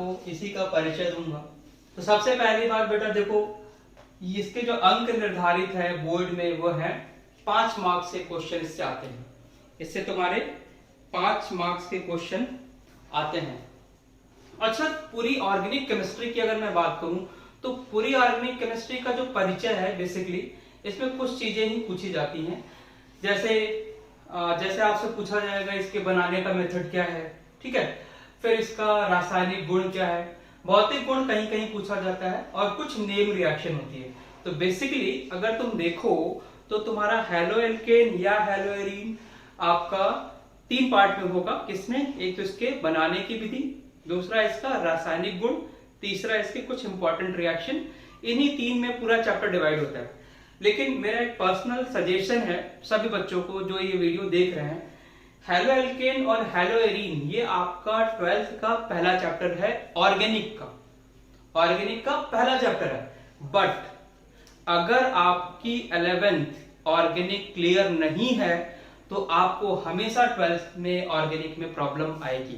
आपको इसी का परिचय दूंगा। तो सबसे पहली बात बेटा देखो, इसके जो अंक निर्धारित है बोर्ड में वो है 5 मार्क्स के क्वेश्चन इससे आते हैं। इससे तुम्हारे 5 मार्क्स के क्वेश्चन आते हैं। अच्छा, पूरी ऑर्गेनिक केमिस्ट्री की अगर मैं बात करूं तो पूरी ऑर्गेनिक केमिस्ट्री का जो परिचय है बेसिकली इसमें कुछ चीजें ही पूछी जाती हैं। जैसे जैसे आपसे पूछा जाएगा इसके बनाने का मेथड क्या है, ठीक है, फिर इसका रासायनिक गुण क्या है, भौतिक गुण कहीं कहीं पूछा जाता है, और कुछ नेम रिएक्शन होती है। तो बेसिकली अगर तुम देखो तो तुम्हारा हेलो एल्केन या हेलो एरीन आपका 3 पार्ट में होगा। किसमें? एक तो इसके बनाने की विधि, दूसरा इसका रासायनिक गुण, तीसरा इसके कुछ इंपॉर्टेंट रिएक्शन। इन्हीं 3 में पूरा चैप्टर डिवाइड होता है। लेकिन मेरा एक पर्सनल सजेशन है सभी बच्चों को जो ये वीडियो देख रहे हैं, हेलो एल्केन और हेलो एरीन ये आपका 12th का पहला चैप्टर है, ऑर्गेनिक का पहला चैप्टर है। बट अगर आपकी 11th ऑर्गेनिक क्लियर नहीं है तो आपको हमेशा 12th में ऑर्गेनिक में प्रॉब्लम आएगी,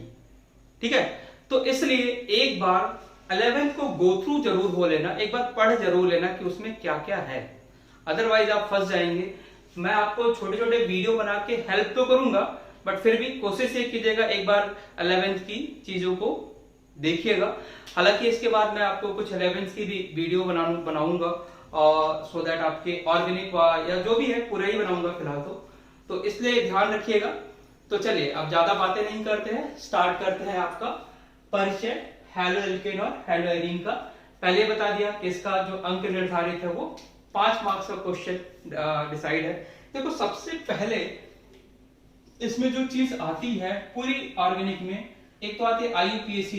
ठीक है। तो इसलिए एक बार 11th को गो थ्रू जरूर हो लेना, एक बार पढ़ जरूर लेना कि उसमें क्या क्या है, अदरवाइज आप फंस जाएंगे। मैं आपको छोटे छोटे वीडियो बना के हेल्प तो करूंगा, बट फिर भी कोशिश ये कीजिएगा एक बार 11th की चीजों को देखिएगा। हालांकि इसके बाद मैं आपको कुछ 11th की भी वीडियो बनाऊंगा और सो दैट आपके ऑर्गेनिक या जो भी है पूरा ही बनाऊंगा फिलहाल तो इसलिए ध्यान रखिएगा। तो चलिए अब ज्यादा बातें नहीं करते हैं, स्टार्ट करते हैं आपका परिचय हेलो एल्केन और हेलो एरीन का। पहले बता दिया कि इसका जो अंक निर्धारित है वो 5 मार्क्स का क्वेश्चन डिसाइड है। देखो सबसे पहले इसमें जो चीज आती है पूरी ऑर्गेनिक में, एक तो आती है IUPAC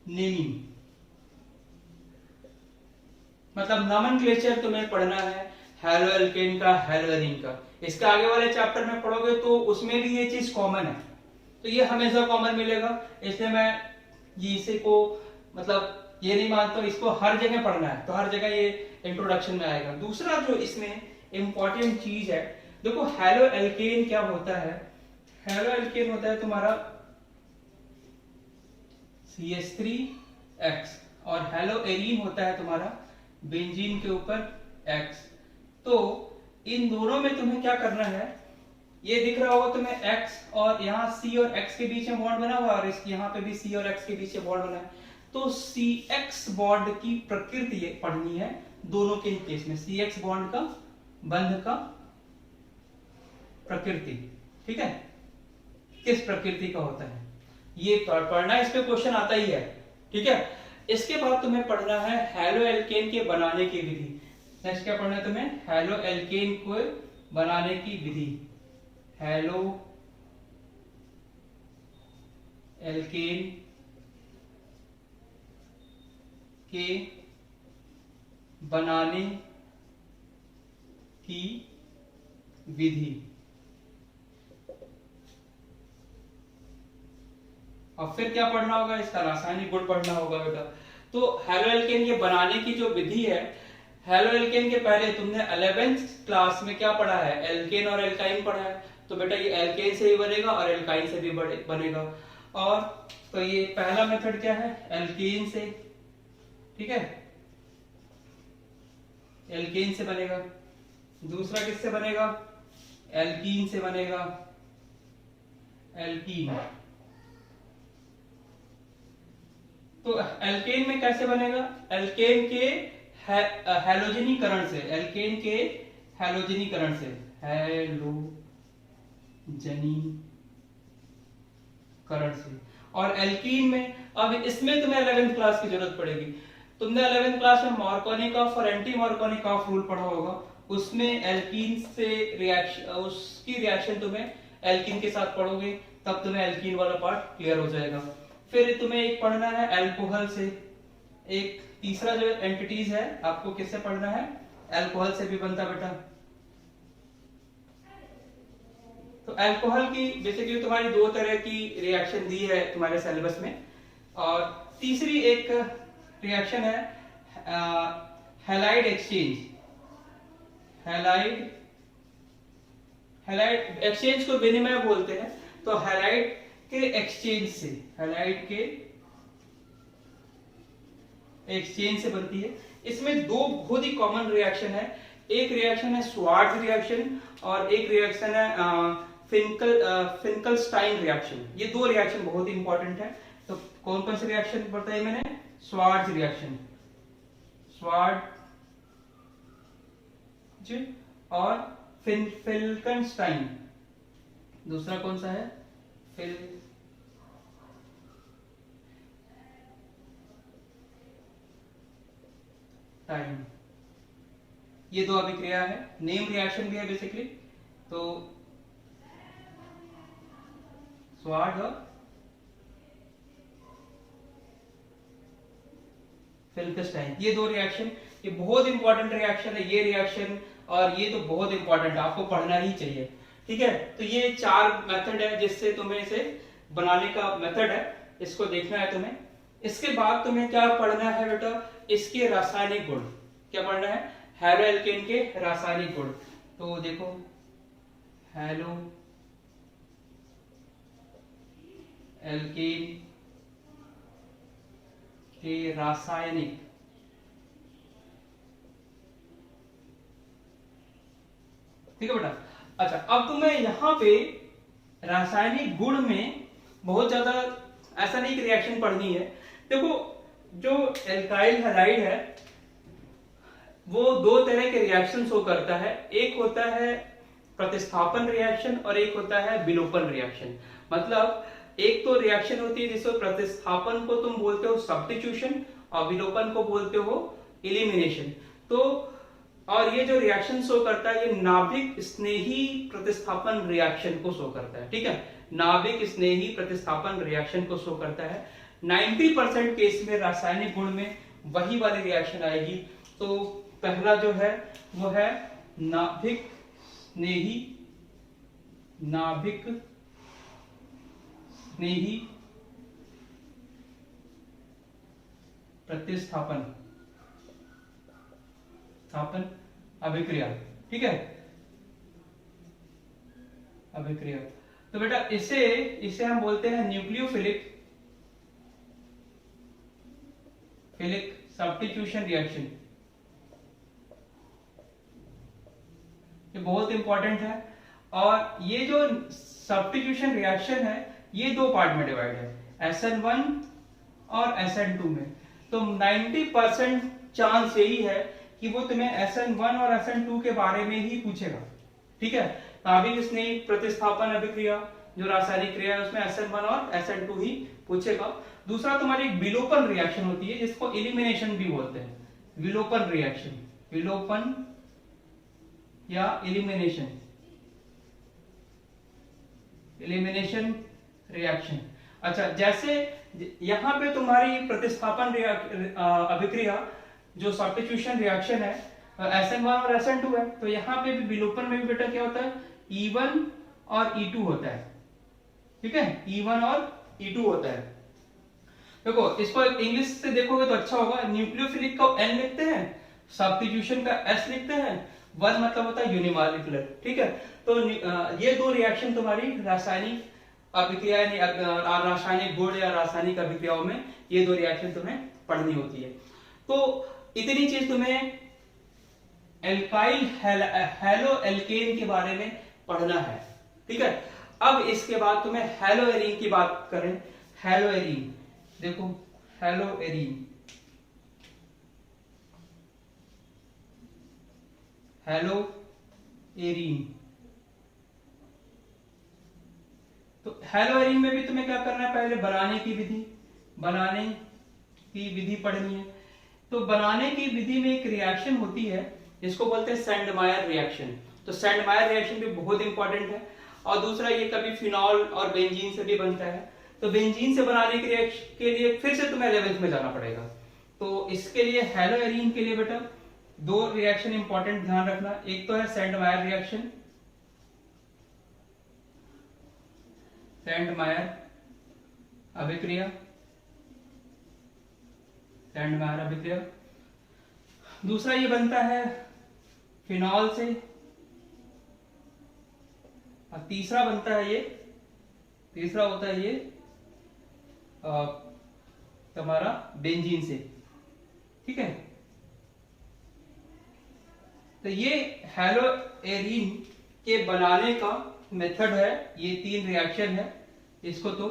नेमिंग, मतलब नॉमेनक्लेचर तुम्हें पढ़ना है हेलो एल्केन का, हेलो एरीन का। इसके आगे वाले चैप्टर में पढ़ोगे तो उसमें भी ये चीज कॉमन है, तो ये हमेशा कॉमन मिलेगा। इसलिए मैं इसे को मतलब ये नहीं मानता इसको हर जगह पढ़ना है, तो हर जगह ये इंट्रोडक्शन में आएगा। दूसरा जो इसमें इंपॉर्टेंट चीज है, देखो हेलो एल्केन क्या होता है, हेलो एल्केन होता है तुम्हारा CH3X और हेलो एरीन होता है तुम्हारा बेंजीन के ऊपर X। तो इन दोनों में तुम्हें क्या करना है, ये दिख रहा होगा तुम्हें X और यहाँ C और X के बीच में बॉन्ड बना हुआ है और इसके यहाँ पे भी C और X के बीच में बॉन्ड बना है। तो CX बॉन्ड की प्रकृति पढ़नी है दोनों के केस में, CX बॉन्ड का बंध का प्रकृति, ठीक है, किस प्रकृति का होता है ये पढ़ना, इस पे क्वेश्चन आता ही है, ठीक है। इसके बाद तुम्हें पढ़ना है हेलो एल्केन के बनाने की विधि। नेक्स्ट क्या पढ़ना है तुम्हें, हेलो एल्केन को बनाने की विधि, हेलो एल्केन के बनाने की विधि। और फिर क्या पढ़ना होगा, इसका रासायनिक गुण पढ़ना होगा बेटा। तो हेलो एल्केन के बनाने की जो विधि है, हेलो एल्केन के पहले तुमने 11th क्लास में क्या पढ़ा है, एल्केन और एल्काइन पढ़ा है। तो बेटा ये एल्केन से भी बनेगा और एल्काइन से भी बनेगा। और तो ये पहला मेथड क्या है, एल्केन से, ठीक है, एल्केन से बनेगा। दूसरा किससे बनेगा, एल्कीन से बनेगा, एल्कीन। तो एल्केन में कैसे बनेगा, एल्केन के हैलोजनीकरण से, एल्केन के हैलोजनीकरण से, हैलोजनीकरण से। और एल्कीन में अब इसमें तुम्हें 11th क्लास की जरूरत पड़ेगी। तुमने 11th क्लास में मार्कोनिकॉफ और एंटी मार्कोनिकॉफ रूल पढ़ा होगा, उसमें एल्कीन से रिएक्शन, उसकी रिएक्शन तुम्हें एल्कीन के साथ पढ़ोगे तब तुम्हें एल्कीन वाला पार्ट क्लियर हो जाएगा। फिर तुम्हें एक पढ़ना है अल्कोहल से, एक तीसरा जो एंटिटीज है आपको किससे पढ़ना है, अल्कोहल से भी बनता बेटा। तो अल्कोहल की बेसिकली तुम्हारी 2 तरह की रिएक्शन दी है तुम्हारे सिलेबस में, और तीसरी एक रिएक्शन है हैलाइड एक्सचेंज। हैलाइड एक्सचेंज को विनिमय बोलते हैं। तो हैलाइड के एक्सचेंज से, हैलाइड के एक्सचेंज से बनती है। इसमें दो बहुत ही कॉमन रिएक्शन है, एक रिएक्शन है स्वार्ट्ज रिएक्शन और एक रिएक्शन है फिंकलस्टाइन रिएक्शन। ये दो रिएक्शन बहुत ही इंपॉर्टेंट है। तो कौन कौन से रिएक्शन बताए मैंने? स्वार्ट्ज रिएक्शन, स्वार्ट्ज और फिंकलस्टाइन। दूसरा कौन सा है? टाइम। ये दो अभिक्रिया है, नेम रिएक्शन भी है बेसिकली। तो स्वार्ट्ज और फिंकलस्टाइन, ये दो रिएक्शन, ये बहुत इंपॉर्टेंट रिएक्शन है ये रिएक्शन, और ये तो बहुत इंपॉर्टेंट है, आपको पढ़ना ही चाहिए। ठीक है, तो ये चार मेथड है जिससे तुम्हें इसे बनाने का मेथड है, इसको देखना है तुम्हें। इसके बाद तुम्हें क्या पढ़ना है बेटा? इसके रासायनिक गुण। क्या पढ़ना है? हैलो एल्केन के रासायनिक गुण। तो देखो, हैलो एल्केन के रासायनिक, ठीक है बेटा। अच्छा, अब तुम्हें यहां पे रासायनिक गुण में बहुत ज्यादा ऐसा नहीं कि रिएक्शन पढ़नी है। देखो, जो एल्काइल हैलाइड है वो दो तरह के रिएक्शन शो करता है, एक होता है प्रतिस्थापन रिएक्शन और एक होता है विलोपन रिएक्शन। मतलब एक तो रिएक्शन होती है जिसको प्रतिस्थापन को तुम बोलते हो सब्स्टिट्यूशन और विलोपन को बोलते हो एलिमिनेशन। तो और ये जो रिएक्शन शो करता है ये नाभिक स्नेही प्रतिस्थापन रिएक्शन को शो करता है। ठीक है, नाभिक स्नेही प्रतिस्थापन रिएक्शन को शो करता है। 90% केस में रासायनिक गुण में वही वाली रिएक्शन आएगी। तो पहला जो है वो है नाभिक स्नेही प्रतिस्थापन अभिक्रिया। ठीक है, अभिक्रिया। तो बेटा इसे हम बोलते हैं न्यूक्लियोफिलिक सब्स्टिट्यूशन रिएक्शन। ये बहुत इंपॉर्टेंट है। और ये जो सब्स्टिट्यूशन रिएक्शन है ये दो पार्ट में डिवाइड है, SN1 और SN2 में। तो 90% चांस यही है कि वो तुम्हें SN1 और SN2 के बारे में ही पूछेगा। ठीक है, नाभिक स्नेही प्रतिस्थापन अभिक्रिया जो रासायनिक क्रिया है उसमें SN1 और SN2 ही पूछेगा। दूसरा तुम्हारी एक विलोपन रिएक्शन होती है जिसको एलिमिनेशन भी बोलते हैं, विलोपन रिएक्शन, विलोपन या एलिमिनेशन रिएक्शन। अच्छा, जैसे यहां पे तुम्हारी प्रतिस्थापन अभिक्रिया जो सब्स्टिट्यूशन रिएक्शन है SN1 और SN2 है, तो यहाँ पे भी विलोपन में भी बेटा क्या होता है? E1 और E2 होता है। ठीक है, E1 और E2 होता है। देखो, इसको इंग्लिश से देखोगे तो अच्छा होगा। न्यूक्लियोफिलिक को N लिखते हैं, सब्स्टिट्यूशन का S लिखते हैं, 1 मतलब होता है यूनिमॉलिक्यूलर। ठीक है, तो ये दो रिएक्शन तुम्हारी रासायनिक अभिक्रिया रासायनिक गुण या रासायनिक अभिक्रियाओं में ये दो रिएक्शन तुम्हें पढ़नी होती है। तो इतनी चीज तुम्हें एल्काइल हैलो एल्केन के बारे में पढ़ना है। ठीक है, अब इसके बाद तुम्हें हैलो एरीन की बात करें। हैलो एरीन, देखो हैलो एरीन, हैलो एरीन। तो हैलो एरीन में भी तुम्हें क्या करना है? पहले बनाने की विधि पढ़नी है। तो बनाने की विधि में एक रिएक्शन होती है जिसको बोलते हैं सैंडमायर रिएक्शन। तो सैंडमायर रिएक्शन भी बहुत इंपॉर्टेंट है। और दूसरा ये कभी फिनॉल और बेंजीन से भी बनता है। तो बेंजीन से बनाने के रिएक्शन के लिए फिर से तुम्हें 11th में जाना पड़ेगा। तो इसके लिए हैलो एरीन के लिए बेटा दो रिएक्शन इंपॉर्टेंट ध्यान रखना। एक तो है सैंडमायर रिएक्शन, सैंडमायर अभिक्रिया, सैंडमायर अभिक्रिया। दूसरा ये बनता है फिनॉल से, और तीसरा बनता है ये तीसरा होता है ये तुम्हारा बेंजीन से, ठीक है। तो ये हैलोएरीन के बनाने का मेथड है, ये 3 रिएक्शन है, इसको तुम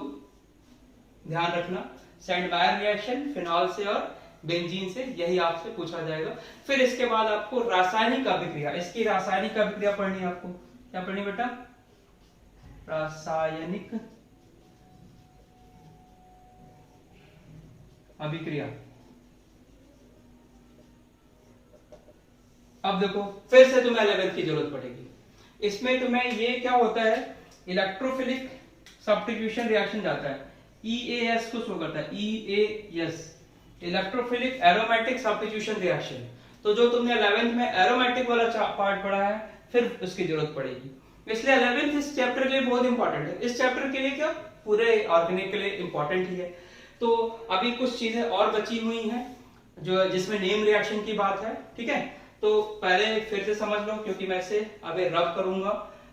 ध्यान रखना। सैंडमायर रिएक्शन फिनॉल से और बेंजीन से, यही आपसे पूछा जाएगा। फिर इसके बाद आपको रासायनिक अभिक्रिया, इसकी रासायनिक अभिक्रिया पढ़नी है आपको। क्या पढ़नी बेटा? रासायनिक अभिक्रिया। अब देखो फिर से तुम्हें 11th की जरूरत पड़ेगी। इसमें तुम्हें ये क्या होता है, इलेक्ट्रोफिलिक सब्स्टिट्यूशन रिएक्शन जाता है, EAS को शो करता है, EAS, electrophilic aromatic substitution reaction. तो जो तुमने 11th में एरोमेटिक वाला पार्ट पढ़ा है, फिर उसकी जरूरत पड़ेगी। इसलिए 11th इस चैप्टर के लिए बहुत इंपॉर्टेंट है। इस चैप्टर के लिए क्या, पूरे ऑर्गेनिक के लिए इंपॉर्टेंट ही है। तो अभी कुछ चीजें और बची हुई हैं जो जिसमें नेम रिएक्शन की बात है, ठीक है। तो पहले फिर से समझ लो, क्योंकि मैं इसे अभी रब करूंगा।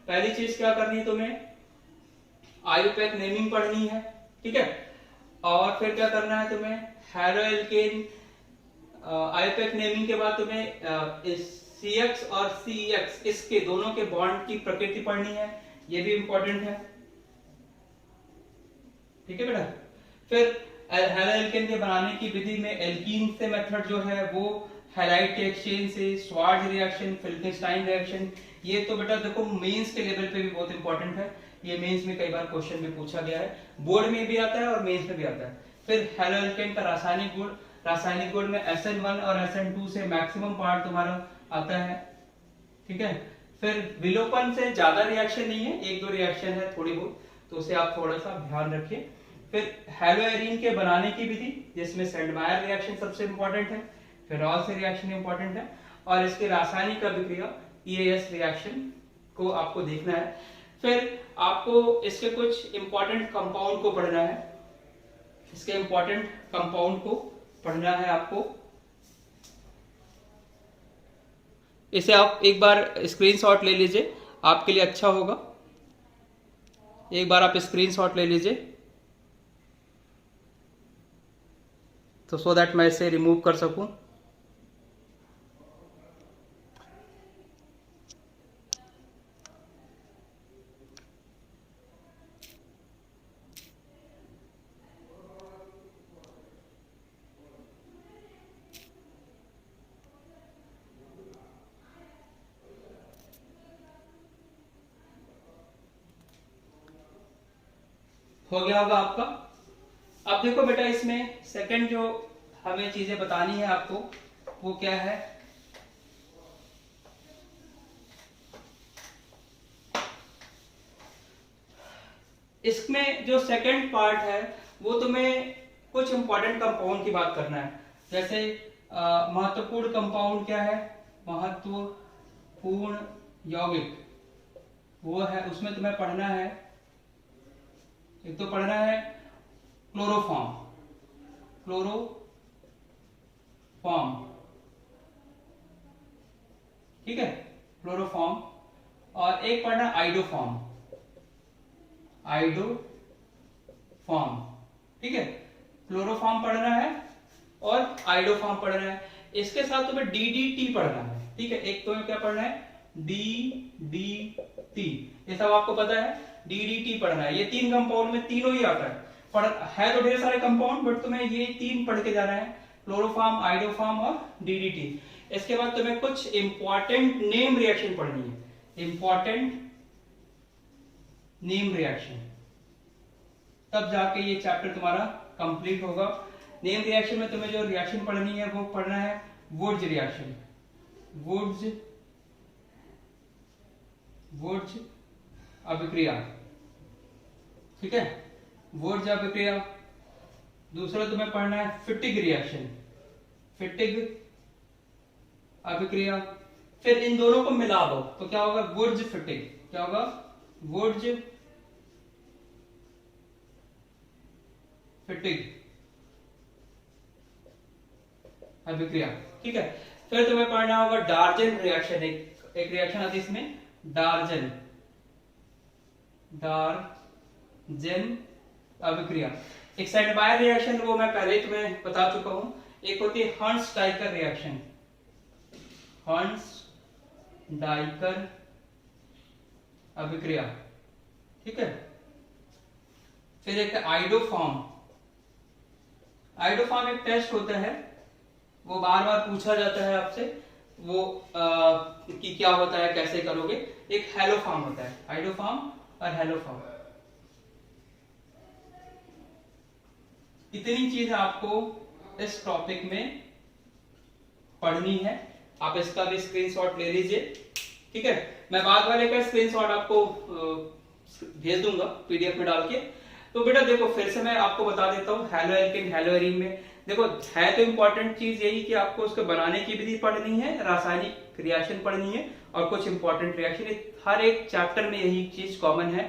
पहली चीज क्या करनी है तुम्हें, आयुपैक नेमिंग पढ़नी है, ठीक है। और फिर क्या करना है तुम्हें, हैलोएल्केन आयुपैक नेमिंग के बाद तुम्हें CX और CX इसके दोनों के बॉन्ड की प्रकृति पढ़नी है, ये भी इंपॉर्टेंट है, ठीक है बेटा। फिर हैलोएल्केन के बनाने की विधि में एल्कीन से मेथड जो है वो हैलाइड के एक्सचेंज से, स्वार्ट्ज रिएक्शन, फिल्केस्टाइन रिएक्शन, ये तो बेटा देखो मेंस के लेवल पे भी बहुत इंपॉर्टेंट है। ये मेंस में कई बार क्वेश्चन में पूछा गया है, बोर्ड में भी आता है और मेंस में भी आता है। फिर हैलोएल्केन का रासायनिक गुण, रासायनिक गुण में SN1 और SN2 से मैक्सिमम पार्ट तुम्हारा आता है, ठीक है। फिर विलोपन से ज्यादा रिएक्शन नहीं है, 1-2 रिएक्शन है थोड़ी बहुत, तो उसे आप थोड़ा सा ध्यान रखिए। फिर हैलोएरीन के बनाने की विधि, जिसमें सैंडमायर रिएक्शन सबसे इंपॉर्टेंट है, फिनॉल से रिएक्शन इंपॉर्टेंट है, और इसके रासायनिक अभिक्रिया EAS रिएक्शन को आपको देखना है। फिर आपको इसके कुछ इंपॉर्टेंट कंपाउंड को पढ़ना है, इसके इंपॉर्टेंट कंपाउंड को पढ़ना है आपको। इसे आप एक बार स्क्रीनशॉट ले लीजिए, आपके लिए अच्छा होगा। एक बार आप स्क्रीनशॉट ले लीजिए, तो सो दैट मैं इसे रिमूव कर सकूं। हो गया होगा आपका। अब देखो बेटा, इसमें सेकंड जो हमें चीजें बतानी है आपको, वो क्या है, इसमें जो सेकंड पार्ट है वो तुम्हें कुछ इंपॉर्टेंट कंपाउंड की बात करना है। जैसे महत्वपूर्ण कंपाउंड क्या है, महत्वपूर्ण यौगिक वो है, उसमें तुम्हें पढ़ना है, एक तो पढ़ना है क्लोरोफॉर्म, क्लोरोफॉर्म, ठीक है, क्लोरोफॉर्म। और एक पढ़ना आइडोफॉर्म, आइडोफॉर्म, ठीक है। क्लोरोफॉर्म पढ़ना है और आइडोफॉर्म पढ़ना है। इसके साथ तुम्हें DDT पढ़ना है, ठीक है। एक तो क्या पढ़ना है, DDT, ये सब आपको पता है, DDT पढ़ना है। ये 3 कंपाउंड में तीनों ही आता है, है तो ढेर सारे कंपाउंड, बट तुम्हें ये 3 पढ़ के जाना है, क्लोरोफॉर्म, आइडोफॉर्म और DDT। इसके बाद तुम्हें कुछ इंपॉर्टेंट नेम रिएक्शन पढ़नी है, इंपॉर्टेंट नेम रिएक्शन, तब जाके ये चैप्टर तुम्हारा कंप्लीट होगा। नेम रिएक्शन में तुम्हें जो रिएक्शन पढ़नी है वो पढ़ना है वुड्स रिएक्शन, वुड्स अभिक्रिया, ठीक है, वुड्स अभिक्रिया। दूसरा तुम्हें पढ़ना है फिटिग रिएक्शन, फिटिग अभिक्रिया। फिर इन दोनों को मिला दो तो क्या होगा, वुड्स फिटिग, क्या होगा, वुड्स फिटिग अभिक्रिया, ठीक है। फिर तुम्हें पढ़ना होगा डार्जन रिएक्शन, एक रिएक्शन आती है इसमें, डार्जन जैन अभिक्रिया। एक सेंडमायर रिएक्शन वो मैं पहले तुम्हें बता चुका हूं, एक होती है हर्ट्ज डाइकर रिएक्शन, हर्ट्ज डाइकर अभिक्रिया, ठीक है। फिर एक आइडोफॉर्म, आइडोफॉर्म एक टेस्ट होता है, वो बार बार पूछा जाता है आपसे, वो कि क्या होता है, कैसे करोगे। एक हेलोफॉर्म होता है, आइडोफॉर्म और हेलोफॉर्म। इतनी चीज आपको इस टॉपिक में पढ़नी है। आप इसका भी स्क्रीनशॉट ले लीजिए, ठीक है। मैं बाद वाले का स्क्रीनशॉट आपको भेज दूंगा पीडीएफ में डाल के। तो बेटा देखो फिर से मैं आपको बता देता हूँ, हेलो एल्केन हेलो एरीन में देखो है तो इंपॉर्टेंट चीज यही कि आपको उसको बनाने की विधि पढ़नी है, रासायनिक रिएक्शन पढ़नी है और कुछ इंपॉर्टेंट रिएक्शन। हर एक चैप्टर में यही चीज कॉमन है।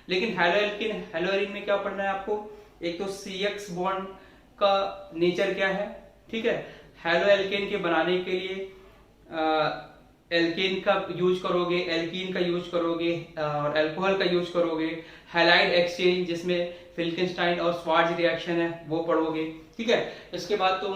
लेकिन हेलो एल्केन हेलो एरीन में क्या पढ़ना है आपको, एक तो CX बॉन्ड का नेचर क्या है, ठीक है। हेलो एल्केन के बनाने के लिए एल्केन का यूज करोगे, एल्कीन का यूज करोगे और अल्कोहल का यूज करोगे। हैलाइड एक्सचेंज जिसमें फिल्केनस्टाइन और स्वार्ज रिएक्शन है वो पढ़ोगे, ठीक है। इसके बाद तुम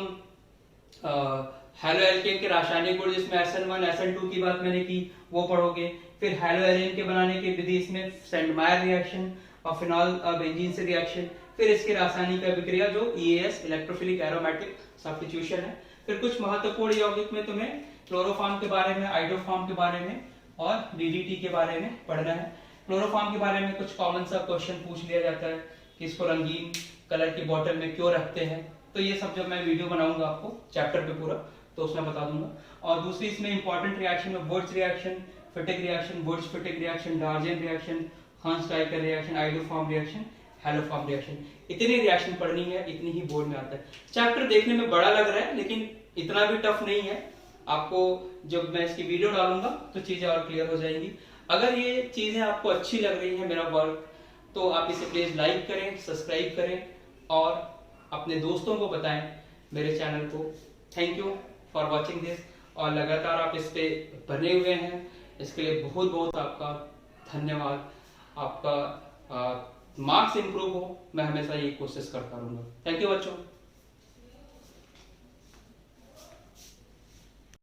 हेलो एल्केन के रासायनिक गुण जिसमें SN1 SN2 की बात मैंने की वो पढ़ोगे। फिर हेलो एरीन के बनाने की विधि, इसमें सेंडमायर रिएक्शन और फिनॉल बेंजीन से रिएक्शन। फिर इसके रासायनिक अभिक्रिया जो EAS इलेक्ट्रोफिलिक एरोमेटिक सब्स्टिट्यूशन है। फिर कुछ महत्वपूर्ण यौगिक में तुम्हें क्लोरोफॉर्म के बारे में, आइडोफॉर्म के बारे में और DDT के बारे में पढ़ना है। क्लोरोफॉर्म के बारे में कुछ कॉमन सा क्वेश्चन पूछ लिया जाता है कि इसको रंगीन कलर की बोतल में क्यों रखते हैं, तो ये सब जब मैं वीडियो बनाऊंगा आपको चैप्टर पे पूरा तो उसमें बता दूंगा। और दूसरी इसमें इंपॉर्टेंट रिएक्शन में Wurtz reaction, Fittig reaction, Wurtz Fittig reaction, Darzens reaction, hertz dicker reaction, iodoform reaction, haloform reaction. इतनी रिएक्शन पढ़नी है, इतनी ही बोर्ड में आता है। चैप्टर देखने में बड़ा लग रहा है लेकिन इतना भी टफ नहीं है। आपको जब मैं इसकी वीडियो डालूंगा तो चीजें और क्लियर हो जाएंगी। अगर ये चीजें आपको अच्छी लग रही है मेरा वर्क, तो आप इसे प्लीज लाइक करें, सब्सक्राइब करें और अपने दोस्तों को बताएं मेरे चैनल को। Thank you for watching this. और लगातार आप इस पे बने हुए हैं, इसके लिए बहुत बहुत आपका धन्यवाद। आपका मार्क्स इंप्रूव हो, मैं हमेशा ये कोशिश करता रहूंगा। थैंक यू बच्चों।